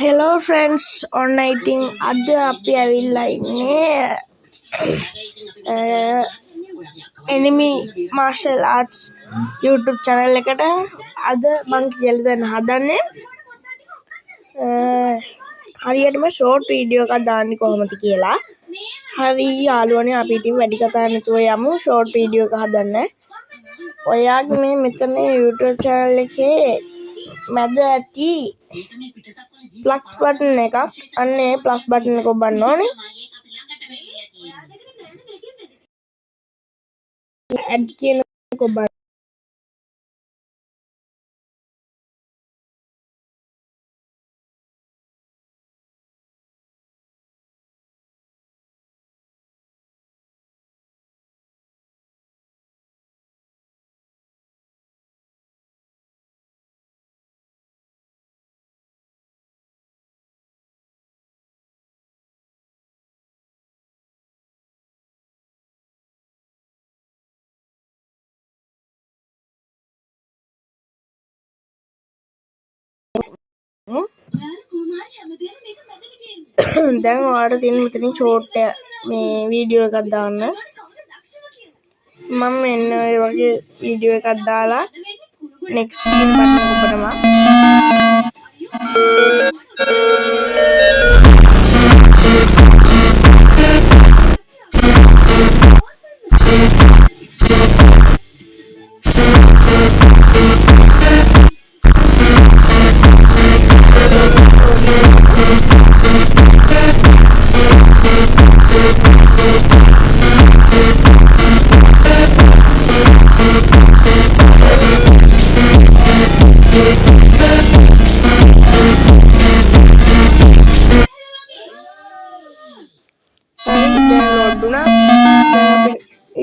Hello friends, on iting ada අපි ඇවිල්ලා ඉන්නේ enemy martial arts YouTube channel එකට. අද මම කියලා දෙන්න හදන්නේ හරියටම short video එකක් දාන්නේ කොහොමද කියලා. හරි යාළුවනේ, අපි ඉතින් වැඩි කතා නැතුව යමු short video එක හදන්න. ඔයාගේ මේ මෙතන YouTube channel එකේ මැද ඇති plus button එකක්, අන්න ඒ plus button එක ඔබන්න ඕනේ. add කියන එක ඔබන්න. දැන් ඔයාලට තියෙන මෙතනින් ෂෝට් මේ වීඩියෝ එකක් දාන්න. මම මෙන්න ඔය වගේ වීඩියෝ එකක් දාලා next කියන බටන් එක ඔබනවා.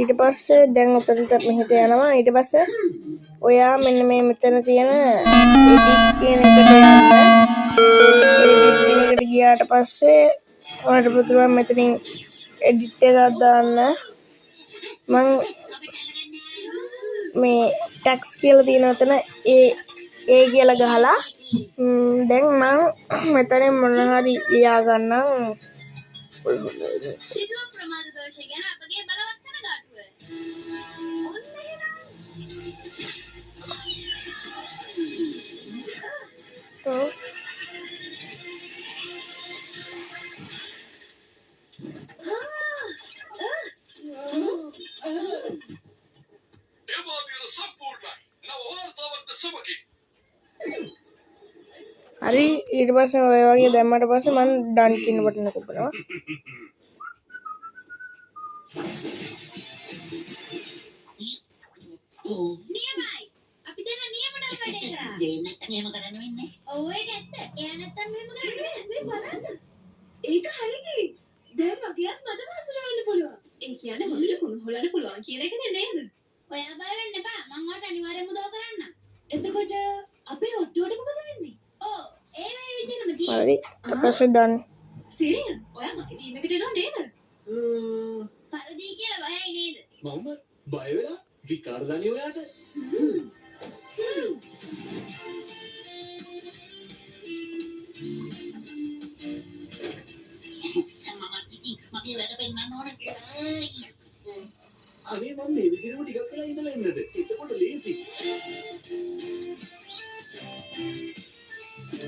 ඊට පස්සේ දැන් උතනට මෙහෙට යනවා. ඊට පස්සේ ඔයා මෙන්න මේ මෙතන තියෙන edit කියන එකට යන්න. edit කියන එකට ගියාට පස්සේ ඔයාලට පුළුවන් මෙතනින් edit එකක් දාන්න. මම මේ text කියලා තියෙන උතන ඒ කියලා ගහලා දැන් මම මෙතනින් මොන හරි ලියා ගන්නම්. සිදුව ප්‍රමාද දෝෂය ගැන අපගේ බලවත් කනගාටුව. හරි, ඊට පස්සේ ඔය වගේ දැම්මට පස්සේ මම done කියන බටන් එක ඔබනවා. නියමයි. අපි දැන් නියම නම් වැඩේ කරා. දෙන්න නැත්නම් එහෙම කරන්න වෙන්නේ. ඔව් ඒක ඇත්ත. එයා නැත්නම් මෙහෙම කරන්න බෑ. මේ බලන්න. ඒක හරියි. දැන් මගියත් මට මාසර වෙන්න පුළුවන්. ඒ කියන්නේ හොඳට කුණු හොලන්න පුළුවන් කියන එකනේ නේද? ඔයා බය වෙන්න එපා. මම ඔයාලට අනිවාර්යෙන් උදව් කරන්නම්. එතකොට අපේ ඔට්ටුවට මොකද වෙන්නේ? ඔව් ඒ වගේ විදිහටම තියෙනවා. හරි, ඊට පස්සේ done. සිරියල්, ඔයා මගේ ටීම් එකට එනවා නේද? පරදී කියලා බයයි නේද? මම බය වෙලා විකාර දන්නේ ඔයාට. මගේ වැඩ පෙන්නන්න ඕනේ. අනේ මම මේ විදිහටම ටිකක් වෙලා ඉඳලා ඉන්නද? එතකොට ලේසි.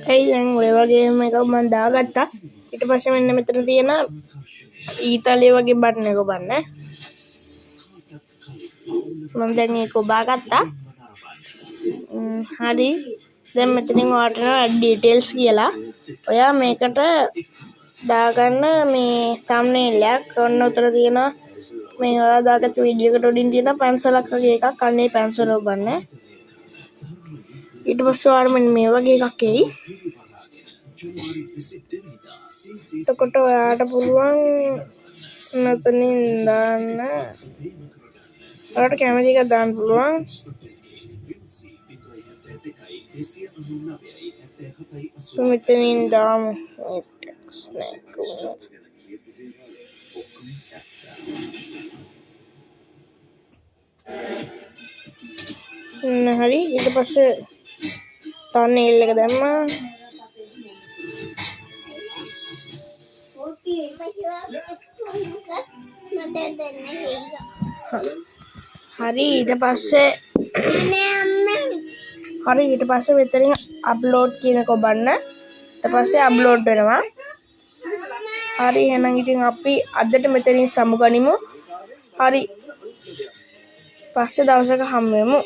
හරි, දැන් ඔය වගේ එකක් මම දාගත්තා. ඊට පස්සේ මෙන්න මෙතන තියෙන ඊතලිය වගේ බටන් එක ඔබන්න. මම දැන් ඒක ඔබාගත්තා. හරි, දැන් මෙතනින් ඔයාලට add details කියලා ඔයා මේකට දාගන්න මේ thumbnail එකක්. ඔන්න උතර තියෙනවා මේ ඔයා දාගත්ත වීඩියෝ එකට උඩින් තියෙන පැන්සලක් වගේ එකක්. අන්න ඒ පැන්සල ඔබන්න. ඊට පස්සේ ඔයාලා මෙන්න මේ වගේ එකක් එයි. එතකොට ඔයාට පුළුවන් මෙතනින් දාන්න. ඔයාලට කැමති එකක් දාන්න පුළුවන්. මෙතනින් දාමු මේ ටෙක්ස්ට් එක. හරි, ඊට පස්සේ thumbnail එක දැම්මා. හරි ඊට පස්සේ මෙතනින් අප්ලෝඩ් කියන එක ඔබන්න. ඊට පස්සේ අප්ලෝඩ් වෙනවා. හරි එහෙනම් ඉතින් අපි අදට මෙතනින් සමුගනිමු. හරි පස්සේ දවසක හම්බ වෙමු.